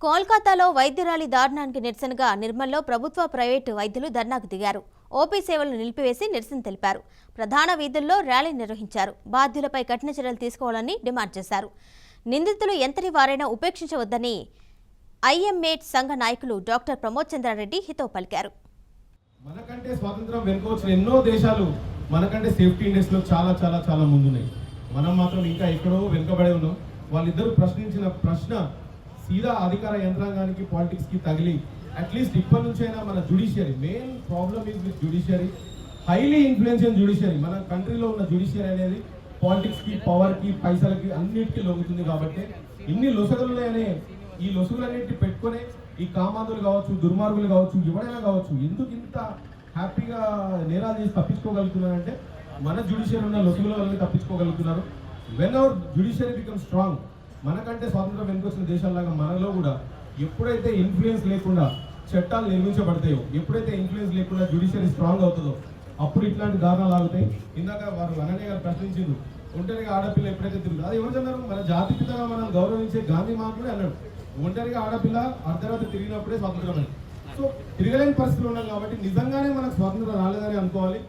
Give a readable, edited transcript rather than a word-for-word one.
కోల్కతాలో వైద్యురాలి దారుణానికి నిరసనగా నిర్మల్లో ప్రభుత్వ ప్రైవేటు వైద్యులు ధర్నాకు దిగారు. ఓపీ సేవలను నిలిపివేసి నిరసన తెలిపారు. ప్రధాన వీధుల్లో ర్యాలీ నిర్వహించారు. బాధ్యులపై కఠిన చర్యలు తీసుకోవాలని డిమాండ్ చేశారు. నిందితులు ఎంతటి వారైనా ఉపేక్షించవద్దని ఐఎంఏ సంఘ నాయకులు డాక్టర్ ప్రమోద్ చంద్రారెడ్డి హితవు పలికారు. మనకంటే స్వాతంత్రం వెనుకొచ్చిన ఎన్నో దేశాలు మనకంటే సేఫ్టీ ఇండెక్స్లో చాలా చాలా చాలా ముందున్నాయి. మనం మాత్రం ఇంకా ఎక్కడో వెనుకబడే ఉన్నాం. వాళ్ళిద్దరూ ప్రశ్నించిన ప్రశ్న సీదా అధికార యంత్రాంగానికి పాలిటిక్స్కి తగిలి అట్లీస్ట్ ఇప్పటి నుంచైనా మన judiciary, main problem is with judiciary, highly influential judiciary. మన కంట్రీలో ఉన్న జ్యుడిషియరీ అనేది పాలిటిక్స్కి, పవర్కి, పైసలకి అన్నిటికీ లొంగుతుంది. కాబట్టి ఇన్ని లొసగులున్నాయనే ఈ లొసుగులన్నింటినీ పెట్టుకునే ఈ కామాంధులు కావచ్చు, దుర్మార్గులు కావచ్చు, ఎవరైనా కావచ్చు, ఎందుకు ఇంత హ్యాపీగా నేరాలు చేసి తప్పించుకోగలుగుతున్నారంటే మన జ్యుడిషియరీ ఉన్న లొసుగుల వల్ల తప్పించుకోగలుగుతున్నారు. When our judiciary become strong, మనకంటే స్వాతంత్రం వెనుకొచ్చిన దేశాల్లాగా మనలో కూడా ఎప్పుడైతే ఇన్ఫ్లుయెన్స్ లేకుండా చట్టాలు నిర్మించబడతాయో, ఎప్పుడైతే ఇన్ఫ్లుయెన్స్ లేకుండా జ్యుడిషియరీ స్ట్రాంగ్ అవుతుందో అప్పుడు ఇట్లాంటి దారుణాలు ఆగుతాయి. ఇందాక వారు అనన్య గారు ప్రశ్నించింది, ఒంటరిగా ఆడపిల్ల ఎప్పుడైతే తిరుగుతుంది, అది ఎవరు అన్నారు? మన జాతిపితగా మనం గౌరవించే గాంధీ మహాత్ముడే అన్నాడు, ఒంటరిగా ఆడపిల్ల అర్ధరాత్రి తిరిగినప్పుడే స్వాతంత్రం అని. సో తిరగలేని పరిస్థితులు ఉన్నాం కాబట్టి నిజంగానే మనకు స్వాతంత్రం రాలేదని అనుకోవాలి.